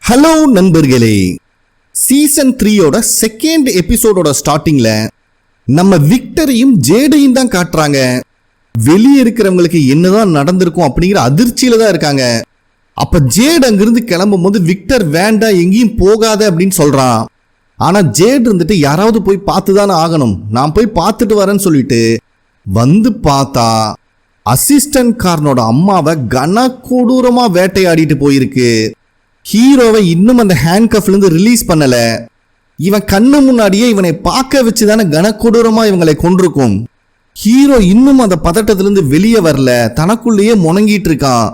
Hello நண்பர்களே, season 3 second எபிசோடோட ஸ்டார்டிங்ல நம்ம விக்டரையும் ஜேடையும் தான் காட்டுறாங்க. வெளியே இருக்கிறவங்களுக்கு என்னதான் நடந்திருக்கும் அப்படிங்கிற அதிர்ச்சியில தான் இருக்காங்க. அப்ப ஜேட் அங்கிருந்து கிளம்பும் போது விக்டர் வேண்டாம் எங்கேயும் போகாத அப்படின்னு சொல்றான். ஆனா ஜேட் இருந்துட்டு யாராவது போய் பார்த்து தானே ஆகணும், நான் போய் பார்த்துட்டு வரேன்னு சொல்லிட்டு வந்து பார்த்தா அசிஸ்டன்ட் காரனோட அம்மாவை கனக்கொடூரமா வேட்டையாடிட்டு போயிருக்கு. ஹீரோவை இன்னும் அந்த ஹேண்ட் கஃப்ல இருந்து ரிலீஸ் பண்ணல. இவன் கண்ணு முன்னாடியே இவனை பார்க்க வச்சுதானே கனக்கொடூரமா இவங்களை கொண்டிருக்கும். ஹீரோ இன்னும் அந்த பதட்டத்திலிருந்து வெளியே வரல, தனக்குள்ளேயே முணங்கிட்டு இருக்கான்.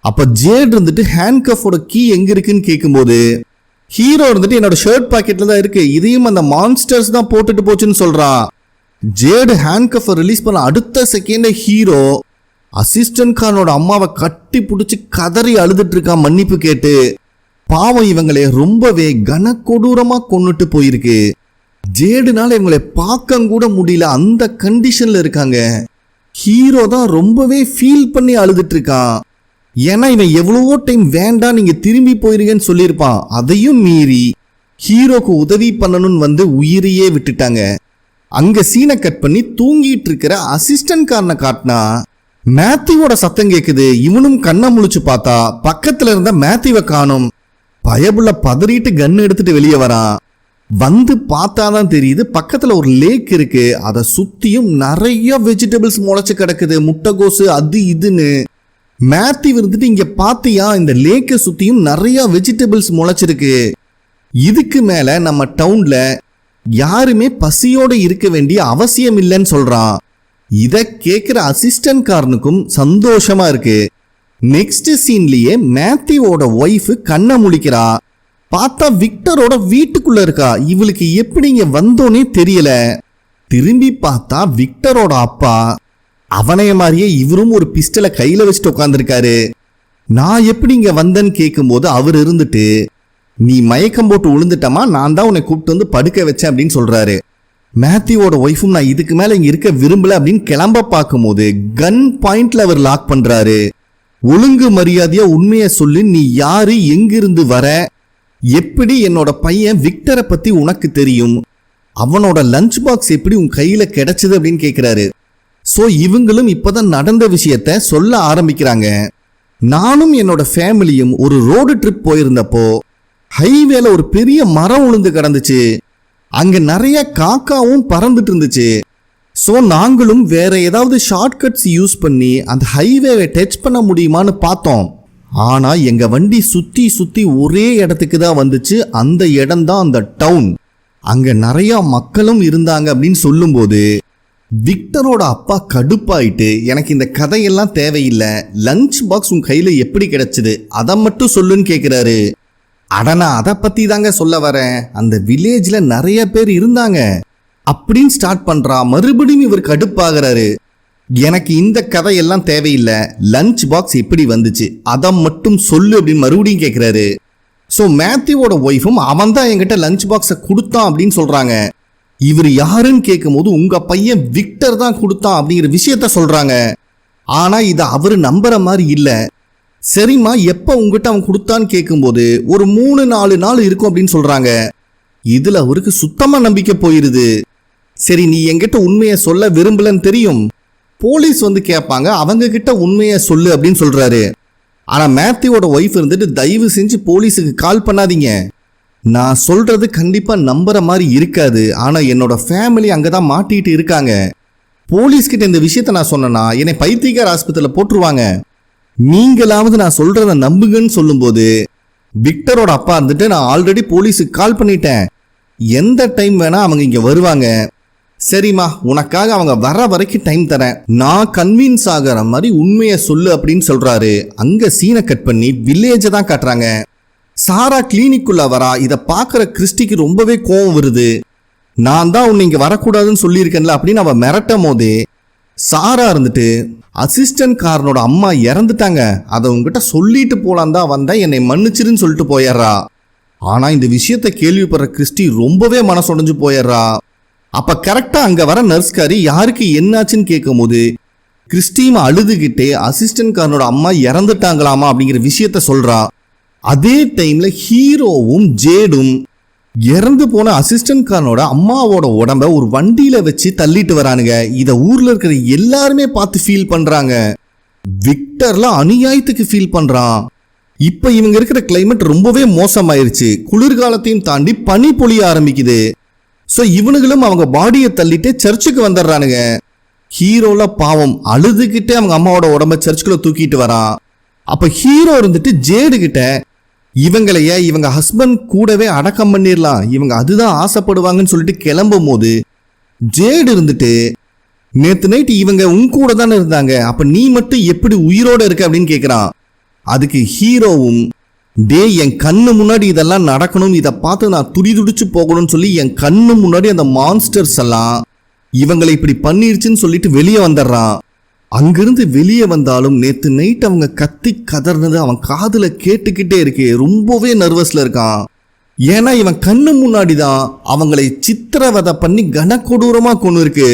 அப்ப ஜேட் இருந்துட்டு ஹேண்ட் கஃபோட கீ எங்க இருக்குன்னு கேட்கும்போது ஹீரோ இருந்துட்டு என்னோட ஷர்ட் பாக்கெட்ல தான் இருக்கு, இதையும் அந்த மான்ஸ்டர்ஸ் தான் போட்டுட்டு போச்சுன்னு சொல்றான். ஜேட் ஹேண்ட் கஃபை ரிலீஸ் பண்ண அடுத்த செகண்ட் ஹீரோ அசிஸ்டன்ட் காரனோட அம்மாவை கட்டி பிடிச்சி கதறி அழுதுட்டு இருக்கான் மன்னிப்பு கேட்டு. பாவம், இவங்களை ரொம்பவே கனக்கொடூரமா கொன்னுட்டு போயிருக்கு. ஜேடுனால இவங்களை பார்க்க கூட முடியல, அந்த கண்டிஷன்ல இருக்காங்க. ஹீரோ தான் ரொம்பவே ஃபீல் பண்ணி அழுதுட்டு இருக்கான். ஏன்னா இவன் எவ்வளவோ டைம் வேண்டாம் நீங்க திரும்பி போயிருங்கன்னு சொல்லியிருப்பான். அதையும் மீறி ஹீரோக்கு உதவி பண்ணணும்னு வந்து உயிரையே விட்டுட்டாங்க. அங்க சீனை கட் பண்ணி தூங்கிட்டு இருக்கிற அசிஸ்டன்ட் காரனை காட்டினா மேத்யூவோட சத்தம் கேக்குது. இவனும் கண்ணை முழிச்சு பார்த்தா பக்கத்துல இருந்த மேத்யூவை காணும். பயபுள்ள பதறிட்டு கன் எடுத்துட்டு வெளியே வரான். வந்து பார்த்தாதான் தெரியுது பக்கத்துல ஒரு லேக் இருக்கு. அதை சுத்தியும் நிறைய வெஜிடபிள்ஸ் முளைச்சு கிடக்குது, முட்டைகோசு அது இதுன்னு. மேத்யூ இருந்துட்டு இங்க பாத்தியா, இந்த லேக்கை சுத்தியும் நிறைய வெஜிடபிள்ஸ் முளைச்சிருக்கு. இதுக்கு மேல நம்ம டவுன்ல யாருமே பசியோட இருக்க வேண்டிய அவசியம் இல்லைன்னு சொல்றான். இத கேட்கிற அசிஸ்டன்ட் காரனுக்கும் சந்தோஷமா இருக்கு. நெக்ஸ்ட் சீன்லயே மேத்யூவோட ஒய்ஃப் கண்ணை முழிக்கிறா. பார்த்தா விக்டரோட வீட்டுக்குள்ள இருக்கா. இவளுக்கு எப்படி இங்க வந்தோன்னே தெரியல. திரும்பி பார்த்தா விக்டரோட அப்பா அவனைய மாதிரியே இவரும் ஒரு பிஸ்டலை கையில வச்சுட்டு உட்காந்துருக்காரு. நான் எப்படி இங்க வந்தேன்னு கேட்கும் போது அவர் இருந்துட்டு நீ மயக்கம் போட்டு விழுந்துட்டமா, நான் தான் உன்னை கூப்பிட்டு வந்து படுக்க வச்சேன் அப்படின்னு சொல்றாரு. மேத்யூவோட ஒய்ஃபும் நான் இதுக்கு மேல இங்க இருக்க விரும்பல அப்படின்னு கிளம்ப பார்க்கும் போது கன் பாயிண்ட்ல அவர் லாக் பண்றாரு. ஒழுங்கு மரியாதையா உண்மையை சொல்லு, நீ யாரு, எங்கிருந்து வர, எப்படி என்னோட பையன் விக்டரை பத்தி உனக்கு தெரியும், அவனோட லஞ்ச் பாக்ஸ் எப்படி உன் கையில கிடைச்சது அப்படின்னு கேட்கிறாரு. சோ இவங்களும் இப்பதான் நடந்த விஷயத்த சொல்ல ஆரம்பிக்கிறாங்க. நானும் என்னோட ஃபேமிலியும் ஒரு ரோடு ட்ரிப் போயிருந்தப்போ ஹைவேல ஒரு பெரிய மரம் உளுந்து கிடந்துச்சு. அங்க நிறைய காக்காவும் பறந்துட்டு இருந்துச்சு. ஸோ நாங்களும் வேற ஏதாவது ஷார்ட்கட்ஸ் யூஸ் பண்ணி அந்த ஹைவேவை டச் பண்ண முடியுமான்னு பார்த்தோம். ஆனா எங்க வண்டி சுத்தி சுத்தி ஒரே இடத்துக்கு தான் வந்துச்சு. அந்த இடம் தான் அந்த டவுன். அங்க நிறைய மக்களும் இருந்தாங்க அப்படின்னு சொல்லும்போது விக்டரோட அப்பா கடுப்பாயிட்டு எனக்கு இந்த கதையெல்லாம் தேவையில்லை, லஞ்ச் பாக்ஸ் உன் கையில எப்படி கிடைச்சது அதை மட்டும் சொல்லுன்னு கேட்கிறாரு. அடனா அதை பத்தி தாங்க சொல்ல வரேன், அந்த வில்லேஜ்ல நிறைய பேர் இருந்தாங்க அப்படின்னு ஸ்டார்ட் பண்றா. மறுபடியும் இவர் கடுப்பாகிறாரு. எனக்கு இந்த கதையெல்லாம் தேவையில்லை, லஞ்ச் பாக்ஸ் எப்படி வந்துச்சு அதை மட்டும் சொல்லு அப்படின்னு மறுபடியும் கேட்கிறாரு. ஸோ மேத்யூவோட ஒய்ஃபும் அவன் தான் என்கிட்ட லஞ்ச் பாக்ஸை கொடுத்தான் அப்படின்னு சொல்றாங்க. இவர் யாருன்னு கேட்கும் போது உங்க பையன் விக்டர் தான் கொடுத்தான் அப்படிங்கிற விஷயத்த சொல்றாங்க. ஆனா இதை அவரு நம்புற மாதிரி இல்லை. சரிம்மா, எப்ப உங்ககிட்ட அவன் கொடுத்தான்னு கேட்கும்போது ஒரு 3-4 நாள் இருக்கும் அப்படின்னு சொல்றாங்க. இதுல அவருக்கு சுத்தமா நம்பிக்கை போயிருது. சரி, நீ என்கிட்ட உண்மையை சொல்ல விரும்பலன்னு தெரியும், போலீஸ் வந்து கேட்பாங்க, அவங்க கிட்ட உண்மையை சொல்லு அப்படின்னு சொல்றாரு. ஆனா மேத்யூவோட ஒய்ஃப் இருந்துட்டு தயவு செஞ்சு போலீஸுக்கு கால் பண்ணாதீங்க, நான் சொல்றது கண்டிப்பா நம்புற மாதிரி இருக்காது, ஆனா என்னோட ஃபேமிலி அங்கதான் மாட்டிட்டு இருக்காங்க, போலீஸ் கிட்ட இந்த விஷயத்த நான் சொன்னேன்னா என்னை பைத்தியக்கார ஆஸ்பத்திரியில போட்டுருவாங்க, நீங்களாவது நான் சொல்றத நம்புங்கன்னு சொல்லும்போது விக்டரோட அப்பா இருந்துட்டு நான் ஆல்ரெடி போலீஸுக்கு கால் பண்ணிட்டேன், எந்த டைம் வேணா அவங்க இங்க வருவாங்க, சரிம்மா உனக்காக அவங்க வர வரைக்கும் டைம் தரேன், நான் கன்வின்ஸ் ஆகிற மாதிரி உண்மையை சொல்லு அப்படின்னு சொல்றாரு. அங்க சீனை கட் பண்ணி வில்லேஜை தான் காட்டுறாங்க. சாரா கிளினிக்குள்ள வரா. இதை பார்க்குற கிறிஸ்டிக்கு ரொம்பவே கோவம் வருது. நான் தான் உன்னை இங்க வரக்கூடாதுன்னு சொல்லியிருக்கேன்ல அப்படின்னு அவ மிரட்டும் போதே சாரா இருந்துட்டு அசிஸ்டன்ட் காரனோட அம்மா இறந்துட்டாங்க, அதை உங்ககிட்ட சொல்லிட்டு போலாம் தான் வந்தேன், என்னை மன்னிச்சிருன்னு சொல்லிட்டு போயிடுறா. ஆனா இந்த விஷயத்த கேள்விப்படுற கிறிஸ்டி ரொம்பவே மனசுடைஞ்சு போயிடுறா. அப்ப கரெக்டா அங்க வர நர்ஸ்காரி யாருக்கு என்னாச்சுன்னு கேட்கும் போது கிறிஸ்டியும் அழுதுகிட்டே அசிஸ்டன்ட் காரனோட அம்மா இறந்துட்டாங்களாமா அப்படிங்கிற விஷயத்த சொல்றா. அதே டைம்ல ஹீரோவும் ஜேடும் இறந்து போன அசிஸ்டன்ட் காரனோட அம்மாவோட உடம்ப ஒரு வண்டியில வச்சு தள்ளிட்டு வரானுங்க. இத ஊர்ல இருக்கிற எல்லாருமே பார்த்து ஃபீல் பண்றாங்க. விக்டர்ல அநியாயத்துக்கு ஃபீல் பண்றான். இப்ப இவங்க இருக்கிற கிளைமேட் ரொம்பவே மோசமாயிருச்சு. குளிர்காலத்தையும் தாண்டி பனி பொழிய ஆரம்பிக்குது. சோ இவனுங்களும் அவங்க பாடியை தள்ளிட்டு சர்ச்சுக்கு வந்துடுறானுங்க. ஹீரோல பாவம் அழுதுகிட்டே அவங்க அம்மாவோட உடம்ப சர்ச்சுக்குள்ள தூக்கிட்டு வரான். அப்ப ஹீரோ இருந்துட்டு ஜேடு கிட்ட இவங்களைய இவங்க ஹஸ்பண்ட் கூடவே அடக்கம் பண்ணிடலாம், இவங்க அதுதான் ஆசைப்படுவாங்கன்னு சொல்லிட்டு கிளம்பும் போது ஜேடு இருந்துட்டு நேத்து நைட் இவங்க உன் கூட தானே இருந்தாங்க, அப்ப நீ மட்டும் எப்படி உயிரோட இருக்க அப்படின்னு கேட்கிறான். அதுக்கு ஹீரோவும் டே என் கண்ணு முன்னாடி இதெல்லாம் நடக்கணும், இதை பார்த்து நான் துடிதுடிச்சு போகணும்னு சொல்லி என் கண்ணு முன்னாடி அந்த மான்ஸ்டர்ஸ் எல்லாம் இவங்களை இப்படி பண்ணிருச்சுன்னு சொல்லிட்டு வெளியே வந்துடுறான். அங்கிருந்து வெளியே வந்தாலும் நேத்து நைட் அவங்க கத்தி கதர்னது அவன் காதுல கேட்டுக்கிட்டே இருக்கு. ரொம்பவே நர்வஸ்ல இருக்கான். ஏன்னா இவன் கண்ணு முன்னாடி தான் அவங்களை சித்திரவதை பண்ணி கனக்கொடூரமா கொண்டு இருக்கு.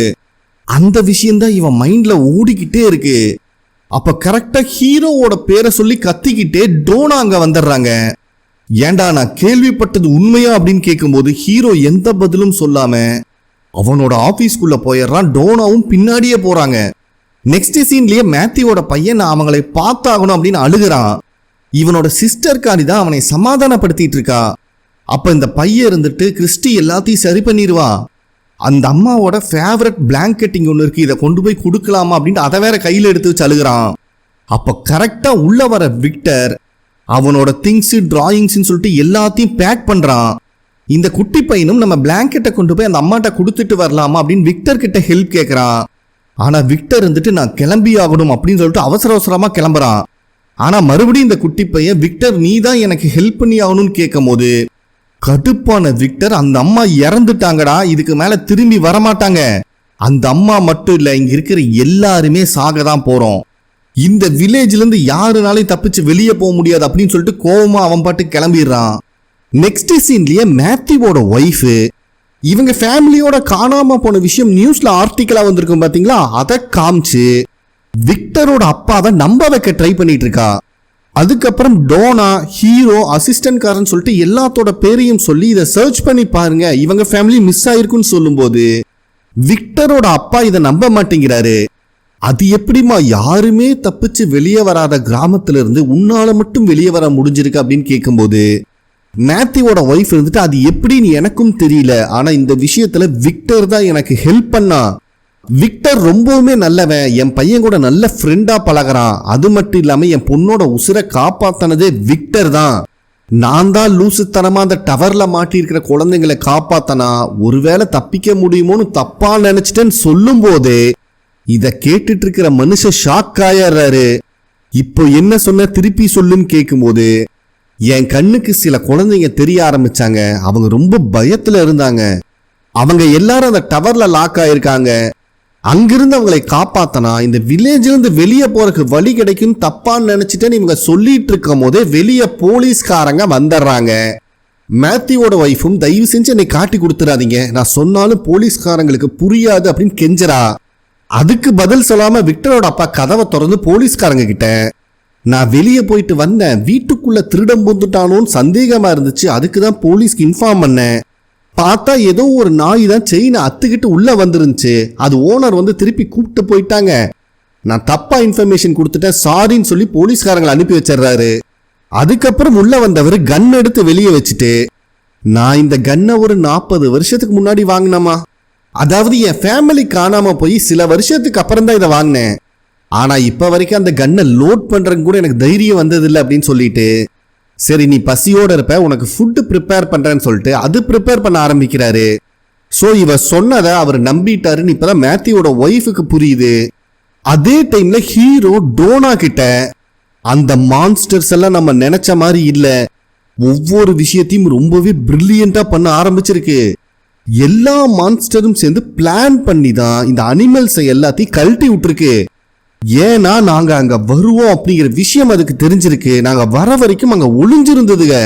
அந்த விஷயம்தான் இவன் மைண்ட்ல ஓடிக்கிட்டே இருக்கு. அப்ப கரெக்டா ஹீரோவோட பேரை சொல்லி கத்திக்கிட்டே டோனா அங்க வந்துடுறாங்க. ஏண்டா நான் கேள்விப்பட்டது உண்மையா அப்படின்னு கேட்கும்போது ஹீரோ எந்த பதிலும் சொல்லாம அவனோட ஆபீஸ்க்குள்ள போயிடுறான். டோனாவும் பின்னாடியே போறாங்க. நெக்ஸ்ட் சீன்லயே மேத்யூவோட பையன் நான் அவங்களை பார்த்தாகணும் அப்படின்னு அழுகிறான். இவனோட சிஸ்டர் காரி தான் அவனை சமாதானப்படுத்திட்டு இருக்கா. அப்ப இந்த பையன் இருந்துட்டு கிறிஸ்டி எல்லாத்தையும் சரி பண்ணிடுவான், அந்த அம்மாவோட ஃபேவரட் பிளாங்கெட்டிங் ஒன்று இருக்கு, இதை கொண்டு போய் கொடுக்கலாமா அப்படின்ட்டு அதை வேற கையில் எடுத்து வச்சு அழுகிறான். அப்ப கரெக்டா உள்ள வர விக்டர் அவனோட திங்ஸ் டிராயிங்ஸ் சொல்லிட்டு எல்லாத்தையும் பேக் பண்றான். இந்த குட்டி பையனும் நம்ம பிளாங்கெட்டை கொண்டு போய் அந்த அம்மாட்ட கொடுத்துட்டு வரலாமா அப்படின்னு விக்டர் கிட்ட ஹெல்ப் கேட்கறான். ஆனா விக்டர் இருந்துட்டு நான் கிளம்பி ஆகணும் அப்படின்னு சொல்லிட்டு அவசர அவசரமா கிளம்புறான். ஆனா மறுபடியும் இந்த குட்டி பையன் விக்டர் நீ தான் எனக்கு ஹெல்ப் பண்ணி ஆகணும்னு கேட்கும் போது கடுப்பான விக்டர் அந்த அம்மா இறந்துட்டாங்கடா, இதுக்கு மேல திரும்பி வரமாட்டாங்க, அந்த அம்மா மட்டும் இல்ல இங்க இருக்கிற எல்லாருமே சாக தான் போறோம், இந்த வில்லேஜ்ல இருந்து யாருனாலையும் தப்பிச்சு வெளியே போக முடியாது அப்படின்னு சொல்லிட்டு கோவமா அவன் பாட்டு கிளம்பிடுறான். நெக்ஸ்ட் சீன்லயே மேத்யூவோட ஒய்ஃப் இவங்க ஃபேமிலியோட காணாம போன விஷயம் நியூஸ்ல ஆர்டிக்கலா வந்திருக்கும் பாத்தீங்களா, அதை காமிச்சு விக்டரோட அப்பாவை நம்ப வைக்க ட்ரை பண்ணிட்டு இருக்கா. அதுக்கப்புறம் டோனா ஹீரோ அசிஸ்டன்ட் காரன் சொல்லிட்டு எல்லாத்தோட பேரையும் சொல்லி இதை சர்ச் பண்ணி பாருங்க இவங்க ஃபேமிலி மிஸ் ஆயிருக்குன்னு சொல்லும் போது விக்டரோட அப்பா இதை நம்ப மாட்டேங்கிறாரு. அது எப்படிமா யாருமே தப்பிச்சு வெளியே வராத கிராமத்துல இருந்து உன்னால மட்டும் வெளியே வர முடிஞ்சிருக்கு அப்படின்னு கேட்கும்போது மேத்யூவோட ஒய்ஃப் இருந்துட்டு அது எப்படின்னு எனக்கும் தெரியல, ஆனா இந்த விஷயத்துல விக்டர் தான் எனக்கு ஹெல்ப் பண்ணா, விக்டர் ரொம்பவுமே நல்லவன், என் பையன் கூட நல்ல ஃப்ரெண்டா பழகிறான், அது மட்டும் இல்லாம என் பொண்ணோட உசுரை காப்பாத்தினதே விக்டர் தான், நான் தான் லூசுத்தனமா அந்த டவர்ல மாட்டிருக்கிற குழந்தைங்களை காப்பாத்தனா ஒருவேளை தப்பிக்க முடியுமோன்னு தப்பா நினைச்சிட்டேன்னு சொல்லும் போதே இத கேட்டுட்டு இருக்கிற மனுஷன் ஷாக் ஆயிடுறாரு. இப்போ என்ன சொன்ன திருப்பி சொல்லுன்னு கேட்கும்போது என் கண்ணுக்கு சில குழந்தைங்க தெரிய ஆரம்பிச்சாங்க, அவங்க ரொம்ப பயத்துல இருந்தாங்க, அவங்க எல்லாரும் அந்த டவர்ல லாக் ஆயிருக்காங்க, அங்கிருந்து அவங்களை காப்பாத்தனா இந்த வில்லேஜ்ல இருந்து வெளியே போறதுக்கு வழி கிடைக்கும் தப்பான்னு நினைச்சிட்டேன்னு இவங்க சொல்லிட்டு இருக்கும் போதே வெளியே போலீஸ்காரங்க வந்துடுறாங்க. மேத்யூவோட ஒய்ஃபும் தயவு செஞ்சு என்னை காட்டி கொடுத்துடாதீங்க, நான் சொன்னாலும் போலீஸ்காரங்களுக்கு புரியாது அப்படின்னு கெஞ்சரா. அதுக்கு பதில் சொல்லாம விக்டரோட அப்பா கதவை திறந்து போலீஸ்காரங்க கிட்ட நான் வெளியே போயிட்டு வந்தேன், வீட்டுக்குள்ள திருடம் புந்துட்டானோன்னு சந்தேகமா இருந்துச்சு, அதுக்கு தான் போலீஸ்க்கு இன்ஃபார்ம் பண்ணேன், பார்த்தா ஏதோ ஒரு நாய் தான் செயினை அத்துக்கிட்டு உள்ள வந்துருந்துச்சு, அது ஓனர் வந்து திருப்பி கூப்பிட்டு போயிட்டாங்க, நான் தப்பா இன்ஃபர்மேஷன் கொடுத்துட்டேன் சாரின்னு சொல்லி போலீஸ்காரங்களை அனுப்பி வச்சிடுறாரு. அதுக்கப்புறம் உள்ள வந்தவர் கன் எடுத்து வெளியே வச்சுட்டு நான் இந்த கன்னை ஒரு 40 வருஷத்துக்கு முன்னாடி வாங்கினமா, அதாவது என் ஃபேமிலி காணாம போய் சில வருஷத்துக்கு அப்புறம் தான் இதை வாங்கினேன், ஆனா இப்ப வரைக்கும் அந்த கன்னை லோட் பண்றதுக்கு கூட எனக்கு தைரியம் வந்ததில்லை அப்படின்னு சொல்லிட்டு சரி நீ பசியோட இருப்ப உனக்கு ஃபுட்டு ப்ரிப்பேர் பண்றேன்னு சொல்லிட்டு அது ப்ரிப்பேர் பண்ண ஆரம்பிக்கிறாரு. ஸோ இவ சொன்னதை அவர் நம்பிட்டாருன்னு இப்பதான் மேத்யூவோட ஒய்ஃபுக்கு புரியுது. அதே டைம்ல ஹீரோ டோனா கிட்ட அந்த மான்ஸ்டர்ஸ் எல்லாம் நம்ம நினைச்ச மாதிரி இல்ல, ஒவ்வொரு விஷயத்தையும் ரொம்பவே பிரில்லியண்டா பண்ண ஆரம்பிச்சிருக்கு, எல்லா மான்ஸ்டரும் சேர்ந்து பிளான் பண்ணி தான் இந்த அனிமல்ஸை எல்லாத்தையும் கழட்டி விட்டுருக்கு, ஏன்னா நாங்க அங்க வருவோம் அப்படிங்கிற விஷயம் அதுக்கு தெரிஞ்சிருக்கு, நாங்க வர வரைக்கும் அங்க ஒளிஞ்சிருந்ததுங்க,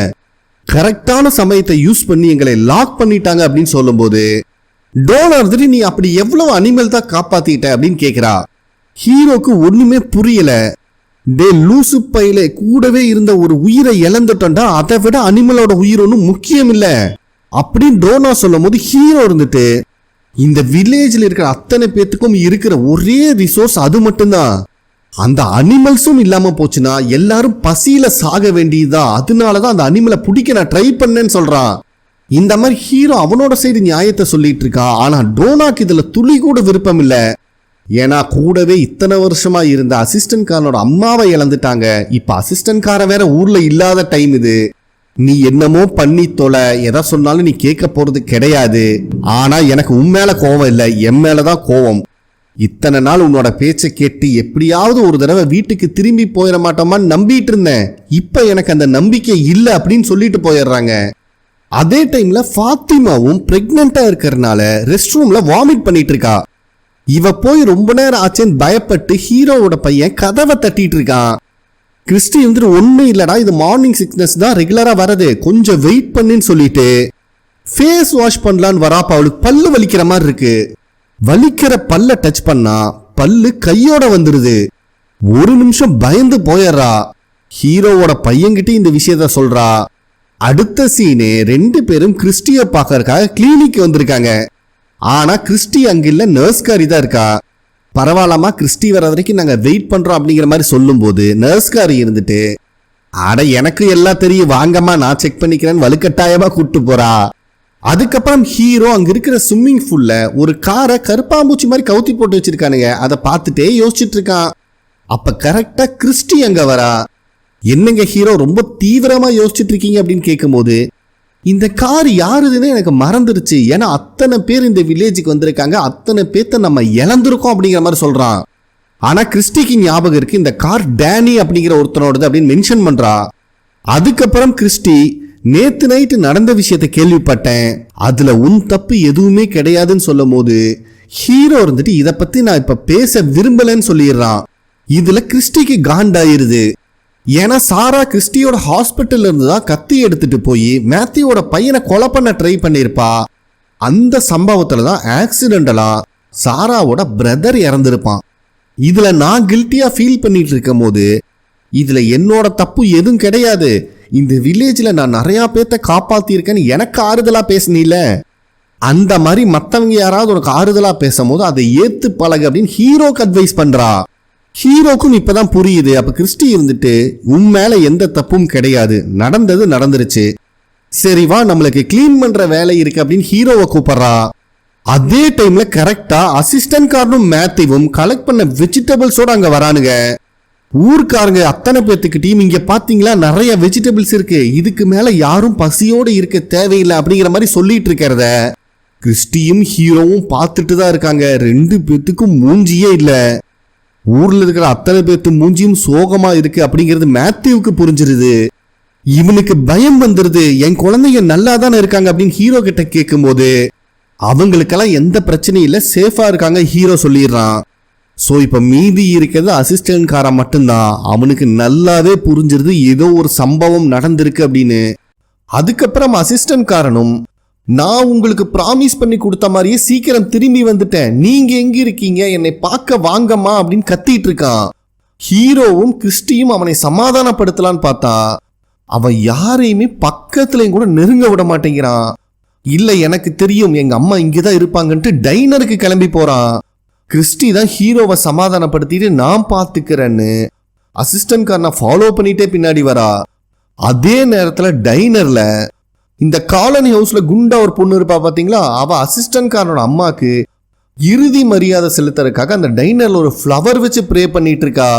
கரெக்டான சமயத்தை யூஸ் பண்ணி எங்களை லாக் பண்ணிட்டாங்க அப்படின்னு சொல்லும் போது டோனா இருந்துட்டு நீ அப்படி எவ்வளவு அனிமல் தான் காப்பாத்திட்ட அப்படின்னு கேக்குறா. ஹீரோக்கு ஒண்ணுமே புரியல. டே லூசு பையில, கூடவே இருந்த ஒரு உயிரை இழந்துட்டோம்டா, அதை விட அனிமலோட உயிர் ஒன்றும் முக்கியம் இல்ல அப்படின்னு டோனா சொல்லும் போது ஹீரோ இருந்துட்டு, இந்த வில்லேஜில் இருக்கிற அத்தனை பேத்துக்கும் இருக்கிற ஒரே ரிசோர்ஸ் அது மட்டும்தான், அந்த அனிமல்ஸும் இல்லாம போச்சுன்னா எல்லாரும் பசியில சாக வேண்டியதுதான், அதனாலதான் அந்த அனிமலை பிடிக்க நான் ட்ரை பண்ணேன்னு சொல்றான். இந்த மாதிரி ஹீரோ அவனோட சைடு நியாயத்தை சொல்லிட்டு இருக்கான். ஆனா டோனாக்கு இதுல துளி கூட விருப்பம் இல்ல. ஏன்னா கூடவே இத்தனை வருஷமா இருந்த அசிஸ்டன்ட் காரனோட அம்மாவை இழந்துட்டாங்க. இப்ப அசிஸ்டன்ட் காரன் வேற ஊர்ல இல்லாத டைம் இது. நீ என்னமோ பண்ணி தொலை, எதை சொன்னாலும் நீ கேட்க போறது கிடையாது. ஆனா எனக்கு உன் மேல கோவம் இல்லை, என் மேலதான் கோவம். இத்தனை நாள் உன்னோட பேச்சை கேட்டு எப்படியாவது ஒரு தடவை வீட்டுக்கு திரும்பி போயிட மாட்டோமான்னு நம்பிட்டு இருந்தேன். இப்ப எனக்கு அந்த நம்பிக்கை இல்லை அப்படின்னு சொல்லிட்டு போயிடுறாங்க. அதே டைம்ல ஃபாத்திமாவும் பிரெக்னெண்டா இருக்கிறதுனால ரெஸ்ட் ரூம்ல வாமிட் பண்ணிட்டு இருக்கா. இவ போய் ரொம்ப நேரம் ஆச்சுன்னு பயப்பட்டு ஹீரோவோட பையன் கதவை தட்டிட்டு இருக்கான். கிறிஸ்டி வந்துட்டு ஒன்றும் இல்லடா, இது மார்னிங் சிக்னஸ் தான், ரெகுலரா வரது, கொஞ்சம் வெயிட் பண்ணுன்னு சொல்லிட்டு ஃபேஸ் வாஷ் பண்ணலான்னு வராப்ப அவளுக்கு பல்லு வலிக்கிற மாதிரி இருக்கு. வலிக்கிற பல்ல டச் பண்ணா பல்லு கையோட வந்துருது. ஒரு நிமிஷம் பயந்து போயிடுறா. ஹீரோவோட பையன்கிட்ட இந்த விஷயத்த சொல்றா. அடுத்த சீனே 2 பேரும் கிறிஸ்டிய பார்க்கறதுக்காக கிளினிக் வந்திருக்காங்க. ஆனா கிறிஸ்டி அங்க இல்ல, நர்ஸ்காரி தான் இருக்கா. பரவாயில்லாமா, கிறிஸ்டி வர வரைக்கும் நாங்க வெயிட் பண்றோம் அப்படிங்கிற மாதிரி சொல்லும் போது நர்ஸ்காரி இருந்துட்டு, அட எனக்கு எல்லாம் தெரியும், வாங்கம்மா நான் செக் பண்ணிக்கிறேன்னு வலுக்கட்டாயமா கூப்பிட்டு போறா. அதுக்கப்புறம் ஹீரோ அங்க இருக்கிற ஸ்விம்மிங் பூல்ல ஒரு காரை கருப்பாம்பூச்சி மாதிரி கவுத்தி போட்டு வச்சிருக்கானுங்க. அதை பார்த்துட்டே யோசிச்சுட்டு இருக்கான். அப்ப கரெக்டா கிறிஸ்டி அங்க வரா. என்னங்க ஹீரோ ரொம்ப தீவிரமா யோசிச்சுட்டு இருக்கீங்க அப்படின்னு கேட்கும் போது, இந்த கார் யாருதுன்னு எனக்கு மறந்துருச்சு, ஏன்னா அத்தனை பேர் இந்த வில்லேஜுக்கு வந்திருக்காங்க, அத்தனை பேர்த்த நம்ம இழந்திருக்கோம் அப்படிங்கிற மாதிரி சொல்றான். ஆனா கிறிஸ்டிக்கு ஞாபகம் இருக்கு, இந்த கார் டேனி அப்படிங்கிற ஒருத்தனோடது அப்படின்னு மென்ஷன் பண்றா. அதுக்கப்புறம் கிறிஸ்டி, நேத்து நைட்டு நடந்த விஷயத்தை கேள்விப்பட்டேன், அதுல உன் தப்பு எதுவுமே கிடையாதுன்னு சொல்லும் போது ஹீரோ இருந்துட்டு இதை பத்தி நான் இப்ப பேச விரும்பலன்னு சொல்லிடுறான். இதுல கிறிஸ்டிக்கு காண்டாயிருது. ஏன்னா சாரா கிறிஸ்டியோட ஹாஸ்பிட்டல்ல இருந்து தான் கத்தி எடுத்துட்டு போய் மேத்யூவோட பையனை கொலை பண்ண ட்ரை பண்ணிருப்பா. அந்த சம்பவத்துல தான் ஆக்சிடென்டலா சாராவோட பிரதர் இறந்திருப்பான். இதுல நான் கில்ட்டியா ஃபீல் பண்ணிட்டு இருக்கும் போது, இதுல என்னோட தப்பு எதுவும் கிடையாது, இந்த வில்லேஜ்ல நான் நிறைய பேர்த்த காப்பாத்திருக்கேன்னு எனக்கு ஆறுதலா பேசினீல, அந்த மாதிரி மத்தவங்க யாராவது உனக்கு ஆறுதலா பேசும் போது அதை ஏத்து பழகு அப்படின்னு ஹீரோக்கு அட்வைஸ் பண்றா. ஹீரோக்கும் இப்பதான் புரியுது. அப்ப கிறிஸ்டி இருந்துட்டு, உன் மேல எந்த தப்பும் கிடையாது, நடந்தது நடந்துருச்சு, சரி வா நம்மளுக்கு கிளீன் பண்ற வேலை இருக்கு அப்படின்னு ஹீரோவை கூப்பிடுறா. அதே டைம்ல கரெக்டா அசிஸ்டன்ட் காரனும் மேத்யூவும் கலெக்ட் பண்ண வெஜிடபிள்ஸோட அங்க வரானுங்க. ஊர்க்காரங்க அத்தனை பேத்துக்கு டீம், இங்க பாத்தீங்களா நிறைய வெஜிடபிள்ஸ் இருக்கு, இதுக்கு மேல யாரும் பசியோட இருக்க தேவையில்லை அப்படிங்கிற மாதிரி சொல்லிட்டு இருக்கிறத கிறிஸ்டியும் ஹீரோவும் பார்த்துட்டு தான் இருக்காங்க. 2 பேத்துக்கும் மூஞ்சியே இல்ல. ஊர்ல இருக்கிற அத்தனை பேத்து மூஞ்சியும் சோகமா இருக்கு அப்படிங்கிறது மேத்யூவுக்கு புரிஞ்சிருது. இவனுக்கு பயம் வந்துருது, என் குழந்தைங்க நல்லா தானே இருக்காங்க அப்படின்னு ஹீரோ கிட்ட கேட்கும் போது அவங்களுக்கெல்லாம் எந்த பிரச்சனையும் இல்லை, சேஃபா இருக்காங்க ஹீரோ சொல்லிடுறான். ஸோ இப்போ மீதி இருக்கிறது அசிஸ்டன்ட் காரன் மட்டும்தான். அவனுக்கு நல்லாவே புரிஞ்சிருது ஏதோ ஒரு சம்பவம் நடந்திருக்கு அப்படின்னு. அதுக்கப்புறம் அசிஸ்டன்ட் காரனும், நான் உங்களுக்கு ப்ராமிஸ் பண்ணி கொடுத்த மாதிரியே சீக்கிரம் திரும்பி வந்துட்டேன், நீங்க எங்க இருக்கீங்க, என்னை பார்க்க வாங்கம்மா அப்படின்னு கத்திட்டு இருக்கான். ஹீரோவும் கிறிஸ்டியும் அவனை சமாதானப்படுத்தலான்னு பார்த்தா அவன் யாரையுமே பக்கத்துலயும் கூட நெருங்க விட மாட்டேங்கிறான். இல்ல எனக்கு தெரியும் எங்க அம்மா இங்கதான் இருப்பாங்கன்ட்டு டைனருக்கு கிளம்பி போறான். கிறிஸ்டி தான் ஹீரோவை சமாதானப்படுத்திட்டு நான் பாத்துக்கிறேன்னு அசிஸ்டன்ட் காரனை ஃபாலோ பண்ணிட்டே பின்னாடி வரா. அதே நேரத்துல டைனர்ல இந்த காலனி ஹவுஸ்ல குண்டா ஒரு பொண்ணு இருப்பா பாத்தீங்களா, அவ அசிஸ்டன்ட் காரனோட அம்மாக்கு இறுதி மரியாதை செலுத்துறதுக்காக அந்த டைனர்ல ஒரு ஃப்ளவர் வச்சு ப்ரே பண்ணிட்டு இருக்கா.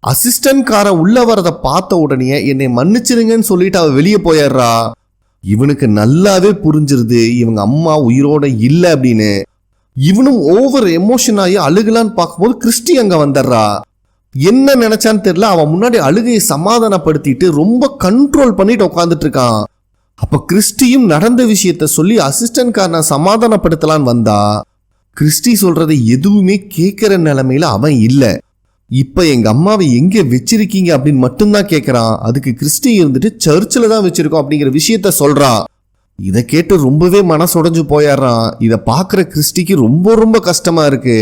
அசிஸ்டன்ட் காரன் உள்ள வரத பார்த்த உடனே என்னை மன்னிச்சிருங்கன்னு சொல்லிட்டு அவ வெளியே போயிடுறா. இவனுக்கு நல்லாவே புரிஞ்சிருது இவங்க அம்மா உயிரோட இல்லை அப்படின்னு. இவனும் ஓவர் எமோஷன் ஆகி அழுகலான்னு பார்க்கும்போது கிறிஸ்டி அங்க வந்துடுறா. என்ன நினைச்சான்னு தெரியல, அவன் முன்னாடி அழுகையை சமாதானப்படுத்திட்டு ரொம்ப கண்ட்ரோல் பண்ணிட்டு உட்காந்துட்டு இருக்கான். அப்ப கிறிஸ்டியும் நடந்த விஷயத்த சொல்லி அசிஸ்டன்ட் காரனை சமாதானப்படுத்தலான்னு வந்தா கிறிஸ்டி சொல்றதை எதுவுமே கேட்கிற நிலைமையில அவன் இல்லை. இப்ப எங்க அம்மாவை எங்க வச்சிருக்கீங்க அப்படின்னு மட்டும்தான் கேட்கறான். அதுக்கு கிறிஸ்டி இருந்துட்டு சர்ச்சில் தான் வச்சிருக்கோம் அப்படிங்கிற விஷயத்த சொல்றான். இதை கேட்டு ரொம்பவே மனசுடைஞ்சு போயிடுறான். இதை பாக்குற கிறிஸ்டிக்கு ரொம்ப ரொம்ப கஷ்டமா இருக்கு.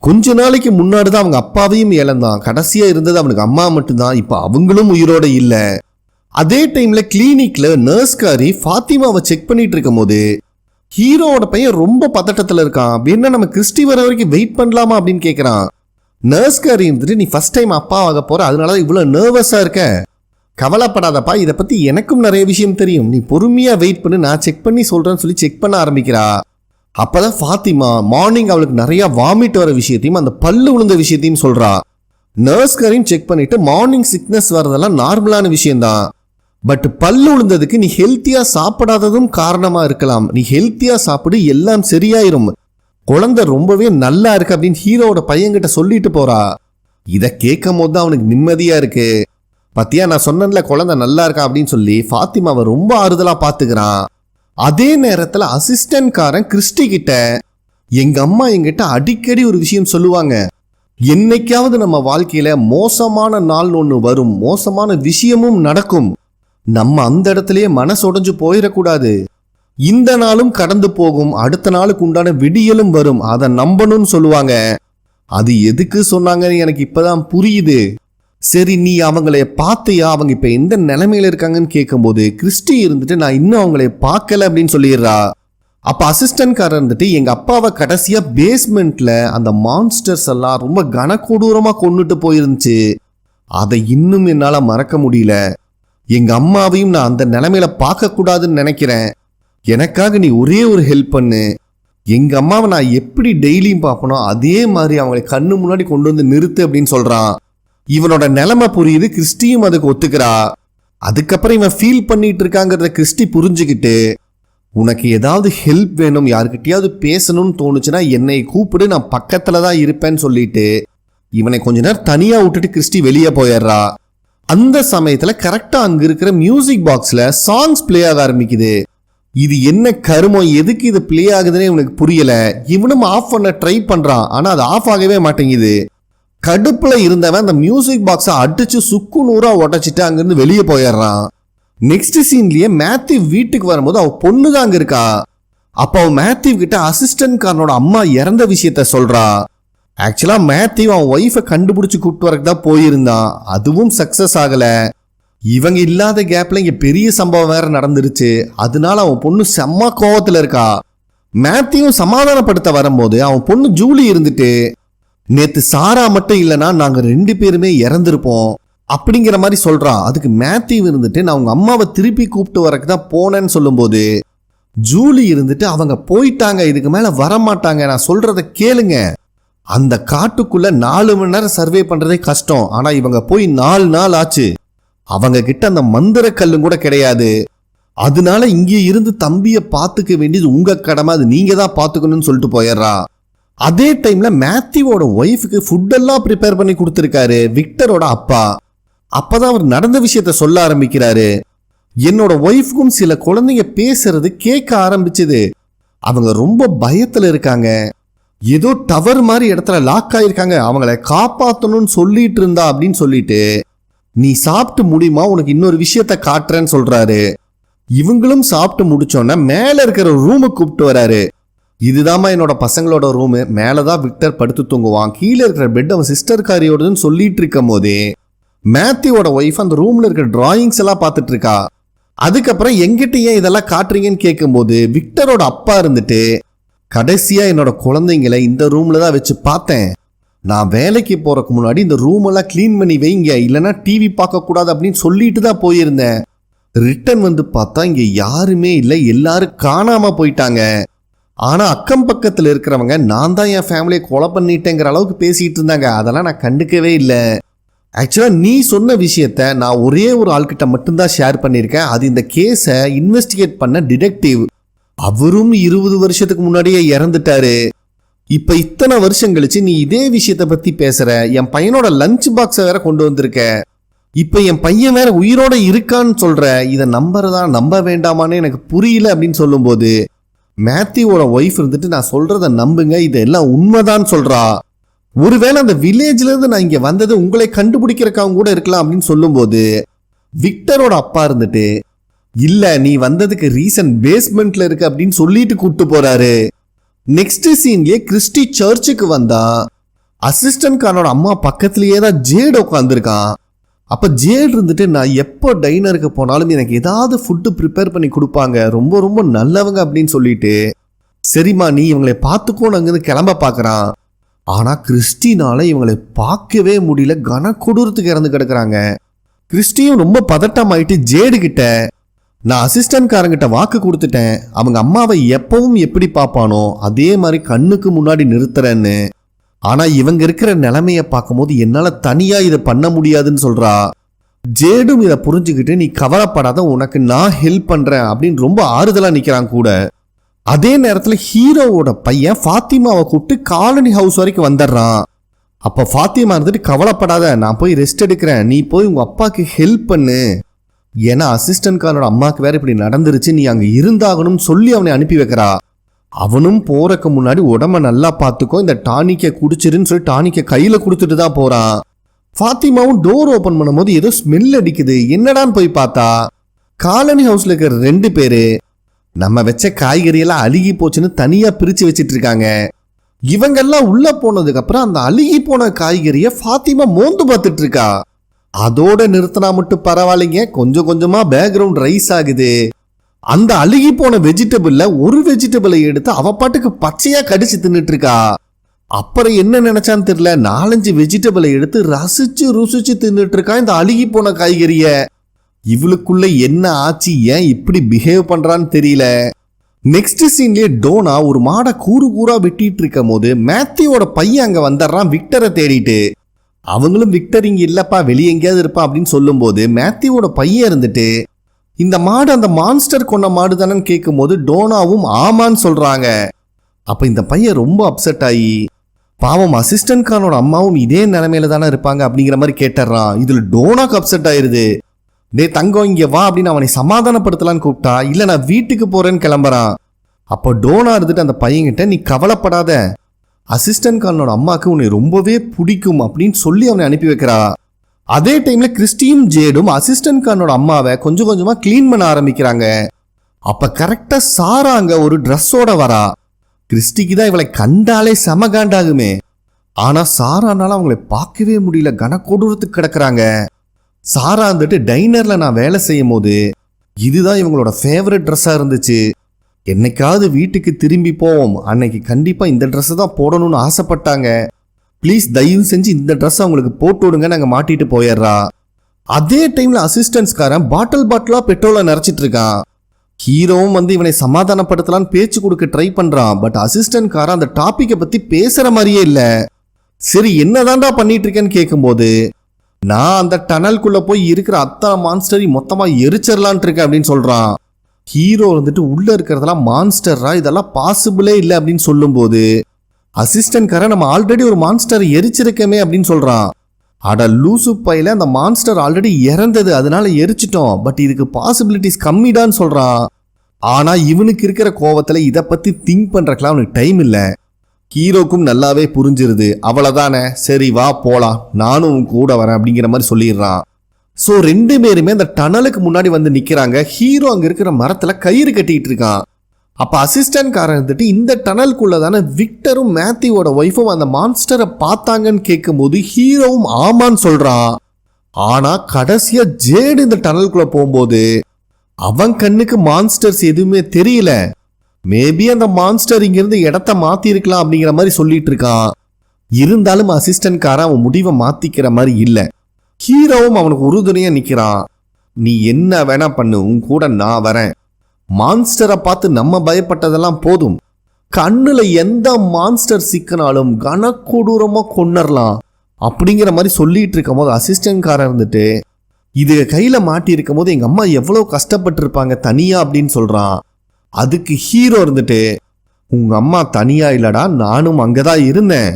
கொஞ்ச நாளைக்கு முன்னாடி தான் அவங்க அப்பாவையும் இழந்தான். கடைசியா இருந்தது அவனுக்கு அம்மா மட்டும்தான். இப்ப அவங்களும் உயிரோட இல்ல. அதே டைம்ல கிளினிக்ல நர்ஸ்காரி ஃபாத்திமாவை செக் பண்ணிட்டு இருக்கும் போது ஹீரோவோட பையன் ரொம்ப பதட்டத்துல இருக்கான். அப்படின்னா நம்ம கிறிஸ்டி வர வரைக்கும் வெயிட் பண்ணலாமா அப்படின்னு கேட்கறான். நர்ஸ்காரி இருந்துட்டு, நீ ஃபர்ஸ்ட் டைம் அப்பா ஆக போற, அதனாலதான் இவ்வளவு நர்வஸா இருக்க. கவலைப்படாதப்பா, இதை பத்தி எனக்கும் நிறைய விஷயம் தெரியும், நீ பொறுமையா வெயிட் பண்ணு, நான் செக் பண்ணி சொல்றேன்னு சொல்லி செக் பண்ண ஆரம்பிக்கிறா. அப்பதான் ஃபாத்திமா மார்னிங் அவளுக்கு நிறைய வாமிட் வர விஷயத்தையும் அந்த பல்லு விழுந்த விஷயத்தையும் சொல்றா. நர்ஸ்காரையும் செக் பண்ணிட்டு மார்னிங் சிக்னஸ் வரதெல்லாம் நார்மலான விஷயம்தான், பட் பல்லு விழுந்ததுக்கு நீ ஹெல்த்தியா சாப்பிடாததும் காரணமா இருக்கலாம், நீ ஹெல்த்தியா சாப்பிடு, எல்லாம் சரியாயிரும், குழந்தை ரொம்பவே நல்லா இருக்கு அப்படின்னு ஹீரோட பையன்கிட்ட சொல்லிட்டு போறா. இதை கேட்கும் போது தான் அவனுக்கு நிம்மதியா இருக்கு. பத்தியா, நான் சொன்னேன்ல குழந்தை நல்லா இருக்கா அப்படின்னு சொல்லி ஃபாத்திமாவை ரொம்ப ஆறுதலா பாத்துக்கிறான். அதே நேரத்துல அசிஸ்டன்ட் காரன் கிறிஸ்டி கிட்ட, எங்க அம்மா எங்கிட்ட அடிக்கடி ஒரு விஷயம் சொல்லுவாங்க, என்னைக்காவது நம்ம வாழ்க்கையில மோசமான நாள் ஒண்ணு வரும், மோசமான விஷயமும் நடக்கும், நம்ம அந்த இடத்துலயே மனசொடைஞ்சு போயிடக்கூடாது, இந்த நாளும் கடந்து போகும், அடுத்த நாளுக்கு உண்டான விடியலும் வரும், அதை நம்பணும்னு சொல்லுவாங்க. அது எதுக்கு சொன்னாங்கன்னு எனக்கு இப்பதான் புரியுது. சரி, நீ அவங்களை பார்த்தியா, அவங்க இப்ப எந்த நிலைமையில இருக்காங்கன்னு கேட்கும்போது கிறிஸ்டி இருந்துட்டு, நான் இன்னும் அவங்களை பார்க்கல அப்படின்னு சொல்லிடுறா. அப்ப அசிஸ்டன்ட் காரர் இருந்துட்டு, எங்க அப்பாவை கடைசியா பேஸ்மெண்ட்ல அந்த மான்ஸ்டர்ஸ் எல்லாம் ரொம்ப கனகொடூரமா கொண்டுட்டு போயிருந்துச்சு, அதை இன்னும் என்னால மறக்க முடியல, எங்க அம்மாவையும் நான் அந்த நிலைமையில பார்க்க கூடாதுன்னு நினைக்கிறேன், எனக்காக நீ ஒரே ஒரு ஹெல்ப் பண்ணு, எங்க அம்மாவை நான் எப்படி டெய்லியும் பார்ப்பனோ அதே மாதிரி அவங்களை கண்ணு முன்னாடி கொண்டு வந்து நிறுத்து அப்படின்னு சொல்றான். இவனோட நிலைமை புரியுது, கிறிஸ்டியும் அதுக்கு ஒத்துக்கிறா. அதுக்கப்புறம் இவன் ஃபீல் பண்ணிட்டு இருக்காங்கிறத கிறிஸ்டி புரிஞ்சுக்கிட்டு, உனக்கு ஏதாவது ஹெல்ப் வேணும், யாருக்கிட்டையாவது பேசணும்னு தோணுச்சுன்னா என்னை கூப்பிடு, நான் பக்கத்துல தான் இருப்பேன்னு சொல்லிட்டு இவனை கொஞ்ச நேரம் தனியா விட்டுட்டு கிறிஸ்டி வெளியே போயிடுறா. அந்த சமயத்துல கரெக்டா அங்க இருக்கிற மியூசிக் பாக்ஸ்ல சாங்ஸ் பிளே ஆக ஆரம்பிக்குது. இது என்ன கருமம், எதுக்கு இது பிளே ஆகுதுன்னு இவனுக்கு புரியல. இவனும் ஆஃப் பண்ண ட்ரை பண்றான், ஆனா அது ஆஃப் ஆகவே மாட்டேங்குது. கடுப்புல இருந்தவன் அந்த மியூசிக் பாக்ஸை அடிச்சு சுக்கு நூறா உடைச்சிட்டு அங்கிருந்து வெளியே போயிடுறான். நெக்ஸ்ட் சீன்லயே மேத்யூ வீட்டுக்கு வரும்போது அவ பொண்ணுதான் அங்க இருக்கா. அப்ப அவன் மேத்யூ கிட்ட அசிஸ்டன்ட் காரனோட அம்மா இறந்த விஷயத்த சொல்றா. ஆக்சுவலா மேத்யூ அவன் ஒய்ஃபை கண்டுபிடிச்சு கூப்பிட்டு வரக்கு தான் போயிருந்தான், அதுவும் சக்சஸ் ஆகல. இவங்க இல்லாத கேப்ல இங்க பெரிய சம்பவம் வேற நடந்துருச்சு, அதனால அவன் பொண்ணு செம்ம கோவத்துல இருக்கா. மேத்யூ சமாதானப்படுத்த வரும்போது அவன் பொண்ணு ஜூலி இருந்துட்டு, நேத்து சாரா மட்டும் இல்லைன்னா நாங்க 2 பேருமே இறந்திருப்போம் அப்படிங்கிற மாதிரி சொல்றான். அதுக்கு மேத்யூ இருந்துட்டு, நான் உங்க அம்மாவை திருப்பி கூப்பிட்டு வரக்கு தான் போனேன்னு சொல்லும்போது ஜூலி இருந்துட்டு, அவங்க போயிட்டாங்க, இதுக்கு மேல வரமாட்டாங்க, நான் சொல்றத கேளுங்க, அந்த காட்டுக்குள்ள 4 மணி நேரம் சர்வே பண்றதே கஷ்டம், ஆனா இவங்க போய் 4 நாள் ஆச்சு, அவங்க கிட்ட அந்த மந்திர கல்லும் கூட கிடையாது, அதனால இங்கே இருந்து தம்பிய பாத்துக்க வேண்டியது உங்க கடமை, அது நீங்க தான் பாத்துக்கணும்னு சொல்லிட்டு போயிடுறா. அதே டைம்ல மேத்யூவோட ஒய்ஃபுக்கு ஃபுட் எல்லாம் ப்ரிப்பேர் பண்ணி கொடுத்துருக்காரு விக்டரோட அப்பா. அப்பதான் அவர் நடந்த விஷயத்த சொல்ல ஆரம்பிக்கிறாரு. என்னோட ஒய்ஃபுக்கும் சில குழந்தைங்க பேசுறது கேட்க ஆரம்பிச்சது, அவங்க ரொம்ப பயத்துல இருக்காங்க, ஏதோ டவர் மாதிரி இடத்துல லாக் ஆயிருக்காங்க, அவங்களை காப்பாத்தணும்னு சொல்லிட்டு இருந்தா அப்படின்னு சொல்லிட்டு, நீ சாப்பிட்டு முடியுமா, உனக்கு இன்னொரு விஷயத்த காட்டுறேன்னு சொல்றாரு. இவங்களும் சாப்பிட்டு முடிச்சோன்னா மேல இருக்கிற ரூமுக்கு கூப்பிட்டு வராரு. இதுதாம்மா என்னோட பசங்களோட ரூமு, மேலதான் விக்டர் படுத்து தூங்குவான், கீழே இருக்கிற பெட் அவன் சிஸ்டர் காரியோடதுன்னு சொல்லிட்டு இருக்கும் போதே மேத்யூவோட ஒய்ஃப் அந்த ரூம்ல இருக்கிற டிராயிங்ஸ் எல்லாம் பார்த்துட்டு இருக்கா. அதுக்கப்புறம் எங்கிட்ட ஏன் இதெல்லாம் காட்டுறீங்கன்னு கேட்கும்போது விக்டரோட அப்பா இருந்துட்டு, கடைசியா என்னோட குழந்தைங்களை இந்த ரூம்ல தான் வச்சு பார்த்தேன், நான் வேலைக்கு போறதுக்கு முன்னாடி இந்த ரூம் எல்லாம் கிளீன் பண்ணி வைங்க, இல்லைன்னா டிவி பார்க்க கூடாது அப்படின்னு சொல்லிட்டு தான் போயிருந்தேன், ரிட்டர்ன் வந்து பார்த்தா இங்க யாருமே இல்லை, எல்லாரும் காணாம போயிட்டாங்க, ஆனா அக்கம் பக்கத்துல இருக்கிறவங்க நான் தான் என் ஃபேமிலியை கொலை பண்ணிட்டேங்கிற அளவுக்கு பேசிட்டு இருந்தாங்க, அதெல்லாம் நான் கண்டுக்கவே இல்லை. ஆக்சுவலா நீ சொன்ன விஷயத்த நான் ஒரே ஒரு ஆள்கிட்ட மட்டும்தான் ஷேர் பண்ணியிருக்கேன், அது இந்த கேஸை இன்வெஸ்டிகேட் பண்ண டிடெக்டிவ், அவரும் 20 வருஷத்துக்கு முன்னாடியே இறந்துட்டாரு, இப்ப இத்தனை வருஷம் கழிச்சு நீ இதே விஷயத்த பத்தி பேசுற, என் பையனோட லஞ்ச் பாக்ஸை வேற கொண்டு வந்திருக்க, இப்ப என் பையன் வேற உயிரோட இருக்கான்னு சொல்ற, இதை நம்புறதா நம்ப வேண்டாமான்னு எனக்கு புரியல அப்படின்னு சொல்லும்போது மேத்யூவோட ஒய்ஃப் இருந்துட்டு, நான் சொல்றத நம்புங்க, இதெல்லாம் உண்மைதான் சொல்றா, ஒருவேளை அந்த வில்லேஜ்ல இருந்து நான் இங்க வந்தது உங்களை கண்டுபிடிக்கிறக்காக கூட இருக்கலாம் அப்படின்னு சொல்லும்போது விக்டரோட அப்பா இருந்துட்டு, இல்ல நீ வந்ததுக்கு ரீசன் பேஸ்மெண்ட்ல இருக்கு அப்படின்னு சொல்லிட்டு கூப்பிட்டு போறாரு. நெக்ஸ்ட் சீன்லயே கிறிஸ்டி சர்ச்சுக்கு வந்தா அசிஸ்டன்ட் காரனோட அம்மா பக்கத்திலேயே தான் ஜேடு உட்காந்துருக்கான். அப்ப ஜேடு இருந்துட்டு, நான் எப்போ டைனருக்கு போனாலும் எனக்கு ஏதாவது ஃபுட்டு ப்ரிப்பேர் பண்ணி கொடுப்பாங்க, ரொம்ப ரொம்ப நல்லவங்க அப்படின்னு சொல்லிட்டு, சரிம்மா நீ இவங்களை பார்த்துக்கோன்னு அங்கிருந்து கிளம்ப பார்க்குறான். ஆனா கிறிஸ்டினால இவங்களை பார்க்கவே முடியல, கனக்கொடூரத்துக்கு இறந்து கிடக்குறாங்க. கிறிஸ்டியும் ரொம்ப பதட்டமாயிட்டு ஜேடு கிட்ட, நான் அசிஸ்டன்ட் காரங்கிட்ட வாக்கு கொடுத்துட்டேன், அவங்க அம்மாவை எப்பவும் எப்படி பார்ப்பானோ அதே மாதிரி கண்ணுக்கு முன்னாடி நிறுத்துறேன்னு. ஆனா இவங்க இருக்கிற நிலைமைய பார்க்கும்போது என்னால தனியா இதை பண்ண முடியாதுன்னு சொல்றா. ஜேடும் இதை புரிஞ்சுக்கிட்டு, நீ கவலைப்படாத, உனக்கு நான் ஹெல்ப் பண்றேன் அப்படின்னு ரொம்ப ஆறுதலா நிக்கிறான் கூட. அதே நேரத்துல ஹீரோவோட பையன் ஃபாத்திமாவை கூப்பிட்டு காலனி ஹவுஸ் வரைக்கும் வந்துடுறான். அப்ப ஃபாத்திமா இருந்துட்டு, கவலைப்படாத, நான் போய் ரெஸ்ட் எடுக்கிறேன், நீ போய் உங்க அப்பாக்கு ஹெல்ப் பண்ணு, ஏன்னா அசிஸ்டன்ட் காரனோட அம்மாவுக்கு வேற இப்படி நடந்துருச்சு, நீ அங்க இருந்தாகணும்னு சொல்லி அவனை அனுப்பி வைக்கிறா. அவனும் போறக்கு முன்னாடி உடம்ப நல்லா பார்த்துக்கோ, இந்த டானிக்கை குடிச்சிருன்னு சொல்லி டானிக்கை கையில கொடுத்துட்டு தான் போறான். ஃபாத்திமாவும் டோர் ஓபன் பண்ணும்போது ஏதோ ஸ்மெல் அடிக்குது, என்னடான்னு போய் பார்த்தா காலனி ஹவுஸ்ல இருக்கிற 2 பேரு நம்ம வச்ச காய்கறியெல்லாம் அழுகி போச்சுன்னு தனியா பிரிச்சு வச்சிட்டு இருக்காங்க. இவங்கெல்லாம் உள்ள போனதுக்கு அப்புறம் அந்த அழுகி போன காய்கறிய ஃபாத்திமா மோந்து பார்த்துட்டு இருக்கா. அதோட நிறுத்தினா மட்டும் பரவாயில்லைங்க, கொஞ்சம் கொஞ்சமா பேக்ரவுண்ட் ரைஸ் ஆகுது. அந்த அழுகி போன வெஜிடபிள்ல ஒரு வெஜிடபிளை எடுத்து அவ பாட்டுக்கு பச்சையா கடிச்சு தின்னுட்டு இருக்கா. அப்புறம் என்ன நினைச்சான்னு தெரியல, 4-5 வெஜிடபிளை எடுத்து ரசிச்சு ருசிச்சு தின்னுட்டு இருக்கா இந்த அழுகி போன காய்கறிய. இவளுக்குள்ள என்ன ஆச்சு, ஏன் இப்படி பிஹேவ் பண்றான்னு தெரியல. நெக்ஸ்ட் சீன்லயே டோனா ஒரு மாடை கூறு கூறா வெட்டிட்டு இருக்கும் போது மேத்யூவோட பையன் அங்க வந்துடுறான் விக்டரை தேடிட்டு. அவங்களும் விக்டர் இங்க இல்லப்பா, வெளியே எங்கேயாவது இருப்பான் அப்படின்னு சொல்லும் போது மேத்யூவோட பையன் இருந்துட்டு, இந்த மாடு அந்த மான்ஸ்டர் கொண்ட மாடு தானேன்னு கேட்கும் போது டோனாவும் ஆமான்னு சொல்றாங்க. அப்ப இந்த பையன் ரொம்ப அப்செட் ஆகி, பாவம் அசிஸ்டன்ட் காரனோட அம்மாவும் இதே நிலைமையில தானே இருப்பாங்க அப்படிங்கிற மாதிரி கேட்டுறான். இதுல டோனாக்கு அப்செட் ஆயிருது. டே தங்கம் இங்க வா அப்படின்னு அவனை சமாதானப்படுத்தலான்னு கூப்பிட்டா, இல்ல நான் வீட்டுக்கு போறேன்னு கிளம்புறான். அப்போ டோனா இருந்துட்டு அந்த பையன்கிட்ட, நீ கவலைப்படாத, அசிஸ்டன்ட் காரனோட அம்மாவுக்கு உன்னை ரொம்பவே பிடிக்கும் அப்படின்னு சொல்லி அவனை அனுப்பி வைக்கிறா. அதே டைம்ல கிறிஸ்டியும் ஜேடும் அசிஸ்டன்ட் காரனோட அம்மாவை கொஞ்சம் கொஞ்சமா கிளீன் பண்ண ஆரம்பிக்கிறாங்க. அப்ப கரெக்டா சாரா அங்க ஒரு ட்ரெஸ்ஸோட வரா. கிறிஸ்டிக்கு தான் இவளை கண்டாலே செம காண்டாகுமே. ஆனா சாரானால அவங்களை பார்க்கவே முடியல, கனக்கொடூரத்துக்கு கிடக்குறாங்க. சாரா வந்துட்டு, டைனர்ல நான் வேலை செய்யும் போது இதுதான் இவங்களோட ஃபேவரட் ட்ரெஸ்ஸா இருந்துச்சு, என்னைக்காவது வீட்டுக்கு திரும்பி போவோம், அன்னைக்கு கண்டிப்பா இந்த ட்ரெஸ் தான் போடணும்னு ஆசைப்பட்டாங்க, ப்ளீஸ் தயவு செஞ்சு இந்த ட்ரெஸ் அவங்களுக்கு போட்டு விடுங்க, நாங்க மாட்டிட்டு போயிடுறா. அதே டைம்ல அசிஸ்டன்ஸ்காரன் பாட்டிலா பெட்ரோலை நிறைச்சிட்டு இருக்கான். ஹீரோவும் வந்து இவனை சமாதானப்படுத்தலான்னு பேச்சு கொடுக்க ட்ரை பண்றான். பட் அசிஸ்டன்ட்காரன் அந்த டாபிக்கை பத்தி பேசுற மாதிரியே இல்ல. சரி என்னதான்டா பண்ணிட்டு இருக்கேன்னு கேட்கும்போது, நான் அந்த டனல்குள்ள போய் இருக்கிற அத்தனை மான்ஸ்டரை மொத்தமா எரிச்சிடலான் இருக்கேன் அப்படின்னு சொல்றான். ஹீரோ வந்துட்டு, உள்ள இருக்கிறதெல்லாம் மான்ஸ்டரா, இதெல்லாம் பாசிபிளே இல்லை அப்படின்னு சொல்லும் போது அசிஸ்டன்ட்காரன், நம்ம ஆல்ரெடி ஒரு மான்ஸ்டர் எரிச்சிருக்கமே அப்படின்னு சொல்றான். அட லூசு பையில, அந்த மான்ஸ்டர் ஆல்ரெடி இறந்தது, அதனால எரிச்சிட்டோம், பட் இதுக்கு பாசிபிலிட்டிஸ் கம்மிடான்னு சொல்றான். ஆனா இவனுக்கு இருக்கிற கோவத்துல இதை பத்தி திங்க் பண்றதுக்குலாம் அவனுக்கு டைம் இல்ல. ஹீரோக்கும் நல்லாவே புரிஞ்சிருது. அவ்வளவுதானே, சரி வா போலாம், நானும் உன் கூட வரேன் அப்படிங்கிற மாதிரி சொல்லிடுறான். ஸோ 2 பேருமே அந்த டனலுக்கு முன்னாடி வந்து நிக்கிறாங்க. ஹீரோ அங்க இருக்கிற மரத்துல கயிறு கட்டிட்டு இருக்கான். அப்ப அசிஸ்டன்ட் காரன் இருந்துட்டு, இந்த டனலுக்குள்ள தானே விக்டரும் மேத்யூவோட ஒய்ஃபும் அந்த மான்ஸ்டரை பார்த்தாங்கன்னு கேட்கும் போது ஹீரோவும் ஆமான்னு சொல்றான். ஆனா கடைசியா ஜேடு இந்த டனலுக்குள்ள போகும்போது அவன் கண்ணுக்கு மான்ஸ்டர்ஸ் எதுவுமே தெரியல. மேபி அந்த மான்ஸ்டர் இங்கிருந்து இடத்த மாத்தி இருக்கலாம் அப்படிங்கிற மாதிரி சொல்லிட்டு இருக்கான். இருந்தாலும் அசிஸ்டன்ட் காரன் அவன் முடிவை மாத்திக்கிற மாதிரி இல்ல. ஹீரோவும் அவனுக்கு உறுதுணையா நிக்கிறான். நீ என்ன வேணா பண்ணு, உன் கூட நான் வரேன், மான்ஸ்டரை பார்த்து நம்ம பயப்பட்டதெல்லாம் போதும், கண்ணுல எந்த மான்ஸ்டர் சிக்கினாலும் கனக்கொடூரமா கொன்னரலாம் அப்படிங்கிற மாதிரி சொல்லிட்டு இருக்கும் போது அசிஸ்டன்ட் காரன் இருந்துட்டு, இது கையில மாட்டி இருக்கும் போது எங்க அம்மா எவ்வளவு கஷ்டப்பட்டு இருப்பாங்க தனியா அப்படின்னு சொல்றான். அதுக்கு ஹீரோ இருந்துட்டு, உங்க அம்மா தனியா இல்லடா, நானும் அங்கதான் இருந்தேன்,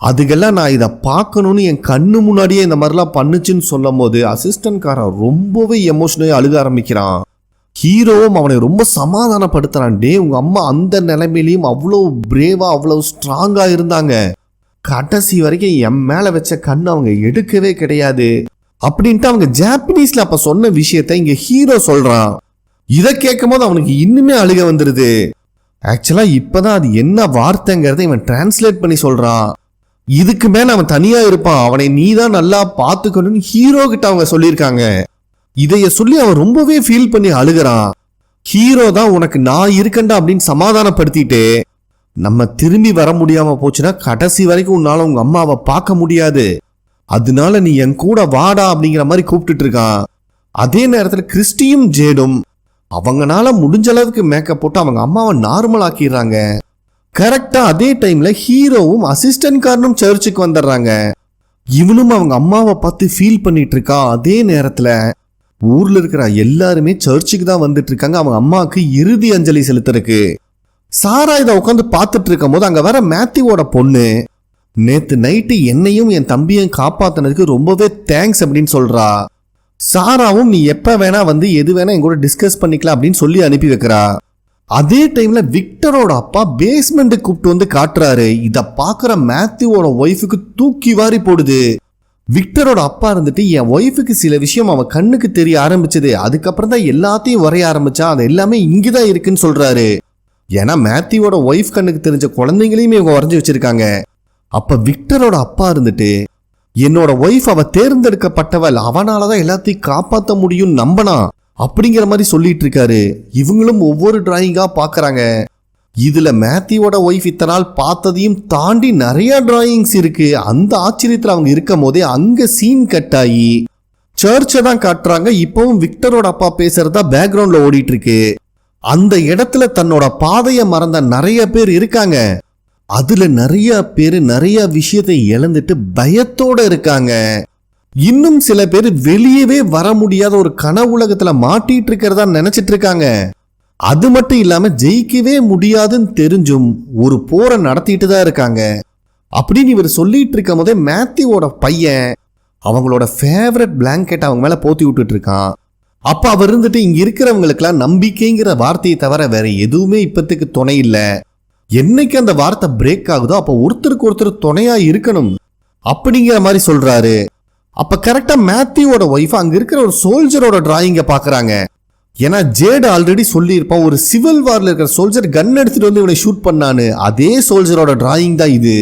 அதுக்கெல்லாம் நான் இதை பார்க்கணும்னு என் கண்ணு முன்னாடியே இந்த மாதிரிலாம் பண்ணுச்சுன்னு சொல்லும் போது அசிஸ்டன்ட் காரன் ரொம்பவே எமோஷனலி அழுக ஆரம்பிக்கிறான். ஹீரோவும் அவனை ரொம்ப சமாதானப்படுத்துறான். டே, உங்க அம்மா அந்த நிலைமையிலையும் அவ்வளோ பிரேவா அவ்வளோ ஸ்ட்ராங்கா இருந்தாங்க, கடைசி வரைக்கும் என் மேல வச்ச கண்ணு அவங்க எடுக்கவே கிடையாது அப்படின்ட்டு அவங்க ஜாப்பனீஸ்ல அப்ப சொன்ன விஷயத்த இங்க ஹீரோ சொல்றான். இதை கேட்கும் போது அவனுக்கு இன்னுமே அழுக வந்துருது. ஆக்சுவலா இப்பதான் அது என்ன வார்த்தைங்கிறத இவன் டிரான்ஸ்லேட் பண்ணி சொல்றான். இதுக்கு மேல அவன் தனியா இருப்பான், அவனை நீ தான் நல்லா பாத்துக்கணும்னு ஹீரோ கிட்ட அவங்க சொல்லியிருக்காங்க. இதைய சொல்லி அவன் ரொம்பவே ஃபீல் பண்ணி அழுகிறான். ஹீரோ தான் உனக்கு நான் இருக்கண்டா அப்படின்னு சமாதானப்படுத்திட்டு, நம்ம திரும்பி வர முடியாம போச்சுன்னா கடைசி வரைக்கும் உன்னால உங்க அம்மாவை பார்க்க முடியாது, அதனால நீ என் கூட வாடா அப்படிங்கிற மாதிரி கூப்பிட்டுட்டு இருக்கான். அதே நேரத்துல கிறிஸ்டியும் ஜேடும் அவங்கனால முடிஞ்ச அளவுக்கு மேக்கப் போட்டு அவங்க அம்மாவை நார்மல் ஆக்கிடுறாங்க. கரெக்டா அதே டைம்ல ஹீரோவும் அசிஸ்டன்ட் காரனும் சர்ச்சுக்கு வந்துடுறாங்க. இவனும் அவங்க அம்மாவை பார்த்து ஃபீல் பண்ணிட்டு இருக்கான். அதே நேரத்துல ஊர்ல இருக்கிற எல்லாருமே சர்ச்சுக்கு தான் வந்துட்டு இருக்காங்க அவங்க அம்மாவுக்கு இறுதி அஞ்சலி செலுத்துறதுக்கு. சாரா இதை உட்காந்து பார்த்துட்டு இருக்கும் போது அங்க வர மேத்யூவோட பொண்ணு, நேத்து நைட்டு என்னையும் என் தம்பியும் காப்பாத்தினதுக்கு ரொம்பவே தேங்க்ஸ் அப்படின்னு சொல்றா. சாராவும் நீ எப்ப வேணா வந்து எது வேணா என் கூட டிஸ்கஸ் பண்ணிக்கலாம் அப்படின்னு சொல்லி அனுப்பி வைக்கிறா. அதே டைம்ல விக்டரோட அப்பா பேஸ்மெண்ட்டுக்கு கூப்பிட்டு வந்து காட்டுறாரு. இத பாக்குற மேத்யூவோட ஒய்ஃபுக்கு தூக்கி வாரி போடுது. விக்டரோட அப்பா இருந்துட்டு என் ஒய்ஃபுக்கு சில விஷயம் அவன் கண்ணுக்கு தெரிய ஆரம்பிச்சது, அதுக்கப்புறம் தான் எல்லாத்தையும் வரைய ஆரம்பிச்சா, அது எல்லாமே இங்கதான் இருக்குன்னு சொல்றாரு. ஏன்னா மேத்யூவோட ஒய்ஃப் கண்ணுக்கு தெரிஞ்ச குழந்தைங்களையுமே இவங்க வரைஞ்சி வச்சிருக்காங்க. அப்ப விக்டரோட அப்பா இருந்துட்டு என்னோட ஒய்ஃப் அவ தேர்ந்தெடுக்கப்பட்டவள், அவனாலதான் எல்லாத்தையும் காப்பாற்ற முடியும் நம்பனா அப்படிங்கிற மாதிரி சொல்லிட்டு இருக்காரு. இவங்களும் ஒவ்வொரு டிராயிங்கா பாக்குறாங்க. இதுல மேத்யூவோட ஒய்ஃப் இத்தனை நாள் பார்த்ததையும் தாண்டி நிறைய டிராயிங்ஸ் இருக்கு. அந்த ஆச்சரியத்துல அவங்க இருக்கும் போதே அங்க சீன் கட் ஆகி சர்ச்சை தான் காட்டுறாங்க. இப்பவும் விக்டரோட அப்பா பேசுறதா பேக்ரவுண்ட்ல ஓடிட்டு இருக்கு. அந்த இடத்துல தன்னோட பாதையை மறந்த நிறைய பேர் இருக்காங்க. அதுல நிறைய பேர் நிறைய விஷயத்தை இழந்துட்டு பயத்தோட இருக்காங்க. இன்னும் சில பேர் வெளியவே வர முடியாத ஒரு கனவுலகத்துல மாட்டிட்டு இருக்கிறதா நினைச்சிட்டு இருக்காங்க. அது மட்டும் இல்லாம ஜெயிக்கவே முடியாதுன்னு தெரிஞ்சும் ஒரு போரை நடத்திட்டு தான் இருக்காங்க. அப்படின்னு இவர் சொல்லிட்டு இருக்கும் போதே மேத்யூவோட பையன் அவங்களோட ஃபேவரட் பிளாங்கெட் அவங்க மேல போத்தி விட்டுட்டு இருக்கான். அப்ப அவர் இருந்துட்டு இங்க இருக்கிறவங்களுக்கெல்லாம் நம்பிக்கைங்கிற வார்த்தையை தவிர வேற எதுவுமே இப்பத்துக்கு துணை இல்லை. என்னைக்கு அந்த வார்த்தை பிரேக் ஆகுதோ அப்ப ஒருத்தருக்கு ஒருத்தர் துணையா இருக்கணும் அப்படிங்கிற மாதிரி சொல்றாரு. அப்ப கரெக்டா மேத்யூவோட ஒய்ஃப் அங்க இருக்கிற ஒரு சோல்ஜரோட டிராயிங்க பாக்குறாங்க. ஏன்னா ஜேட் ஆல்ரெடி சொல்லியிருப்பான், ஒரு சிவில் வார்ல இருக்கிற சோல்ஜர் கன் எடுத்துட்டு வந்து இவனை ஷூட் பண்ணான்னு. அதே சோல்ஜரோட டிராயிங் தான் இது.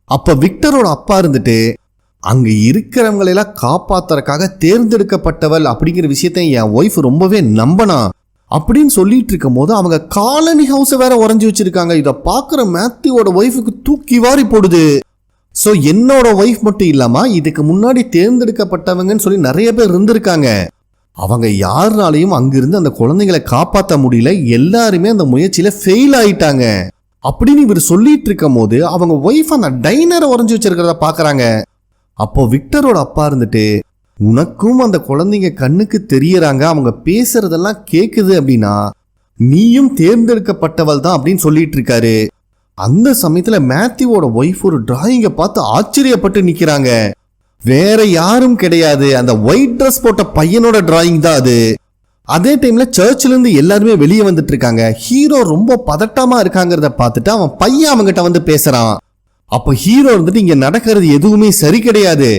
அப்ப விக்டரோட அப்பா இருந்துட்டு அங்க இருக்கிறவங்களெல்லாம் காப்பாத்துறதுக்காக தேர்ந்தெடுக்கப்பட்டவள் அப்படிங்கிற விஷயத்த என் ஒய்ஃப் ரொம்பவே நம்பனா அப்படின்னு சொல்லிட்டு இருக்கும் போது அவங்க காலனி ஹவுஸ் வேற உறைஞ்சி வச்சிருக்காங்க. இதை பாக்குற மேத்யூவோட ஒய்ஃபுக்கு தூக்கி வாரி போடுது. சோ என்னோட ஒய்ஃப் மட்டும் இல்லாம இதுக்கு முன்னாடி தேர்ந்தெடுக்கப்பட்டவங்கன்னு சொல்லி நிறைய பேர் இருந்திருக்காங்க. அவங்க யாருனாலையும் அங்கிருந்து அந்த குழந்தைங்களை காப்பாற்ற முடியல, எல்லாருமே அந்த முயற்சியில ஃபெயில் ஆயிட்டாங்க அப்படின்னு இவர் சொல்லிட்டு இருக்கும் போது அவங்க ஒய்ஃப் அந்த டைனரை உறைஞ்சி வச்சிருக்கிறத பாக்குறாங்க. அப்போ விக்டரோட அப்பா இருந்துட்டு உனக்கும் அந்த குழந்தைங்க கண்ணுக்கு தெரியறாங்க, அவங்க பேசுறதெல்லாம் கேக்குது அப்படின்னா நீயும் தேர்ந்தெடுக்கப்பட்டவள் தான் அப்படின்னு சொல்லிட்டு இருக்காரு. அந்த சமயத்துல மேத்யூவோட ஒய்ஃப் ஒரு டிராயிங்கை பார்த்து ஆச்சரியப்பட்டு நிக்கிறாங்க. வேற யாரும் கிடையாது, அந்த ஒயிட் ட்ரெஸ் போட்ட பையனோட டிராயிங் தான் அது. அதே டைம்ல சர்ச்ல இருந்து எல்லாருமே வெளியே வந்துட்டு இருக்காங்க. ஹீரோ ரொம்ப பதட்டமா இருக்காங்கிறத பார்த்துட்டு அவன் பையன் அவங்கிட்ட வந்து பேசுறான். அப்ப ஹீரோ இருந்துட்டு இங்க நடக்கிறது எதுவுமே சரி கிடையாது,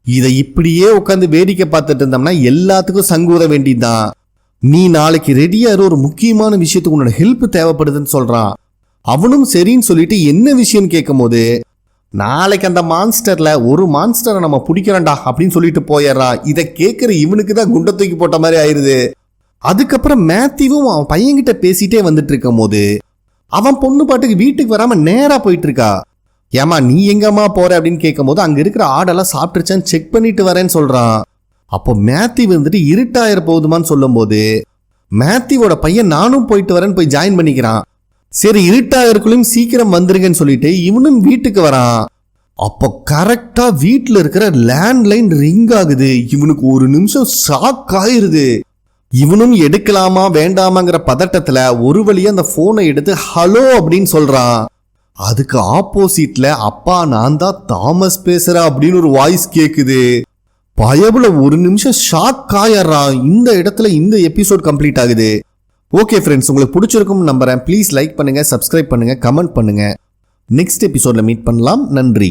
இதை இப்படியே உட்காந்து வேடிக்கை பார்த்துட்டு இருந்தோம்னா எல்லாத்துக்கும் சங்கூத வேண்டியதுதான், நீ நாளைக்கு ரெடியா ஒரு முக்கியமான விஷயத்துக்கு உன்னோட ஹெல்ப் தேவைப்படுதுன்னு சொல்றான். அவனும் சரின்னு சொல்லிட்டு என்ன விஷயம் கேட்கும் போது நாளைக்கு அந்த மான்ஸ்டர்ல ஒரு மான்ஸ்டரை நம்ம பிடிக்கிறோம்டா அப்படின்னு சொல்லிட்டு போயிடுறான். இதை கேட்கிற இவனுக்கு தான் குண்டை தூக்கி போட்ட மாதிரி ஆயிருது. அதுக்கப்புறம் மேத்யூவும் அவன் பையன்கிட்ட பேசிட்டே வந்துட்டு இருக்கும் போது அவன் பொண்ணு பாட்டுக்கு வீட்டுக்கு வராம நேரா போயிட்டு இருக்கா. ஏமா நீ எங்கம்மா போற அப்படின்னு கேட்கும் போது அங்க இருக்கிற ஆடெல்லாம் சாப்பிட்டுருச்சான்னு செக் பண்ணிட்டு வரேன்னு சொல்றான். அப்போ மேத்யூ வந்துட்டு இருட்டாயிர போகுதுமான்னு சொல்லும் போது மேத்யூவோட பையன் நானும் போயிட்டு வரேன்னு போய் ஜாயின் பண்ணிக்கிறான். சரி இருட்டாயிருக்குள்ளையும் சீக்கிரம் வந்துருங்கன்னு சொல்லிட்டு இவனும் வீட்டுக்கு வரான். அப்போ கரெக்டா வீட்டுல இருக்கிற லேண்ட்லைன் ரிங் ஆகுது. இவனுக்கு ஒரு நிமிஷம் ஷாக் ஆயிருது. இவனும் எடுக்கலாமா வேண்டாமாங்கிற பதட்டத்துல ஒரு வழியா அந்த போனை எடுத்து ஹலோ அப்படின்னு சொல்றான். அதுக்கு ஆப்போசிட்ல அப்பா நான் தான் தாமஸ் பேசுறேன் அப்படின்னு ஒரு வாய்ஸ் கேக்குது. பயபுல ஒரு நிமிஷம் ஷாக் ஆயிடுறான். இந்த இடத்துல இந்த எபிசோட் கம்ப்ளீட் ஆகுது. ஓகே ஃப்ரெண்ட்ஸ், உங்களுக்கு பிடிச்சிருக்கும் நம்புறேன். ப்ளீஸ் லைக் பண்ணுங்க, சப்ஸ்கிரைப் பண்ணுங்க, கமெண்ட் பண்ணுங்க. நெக்ஸ்ட் எபிசோட்ல மீட் பண்ணலாம். நன்றி.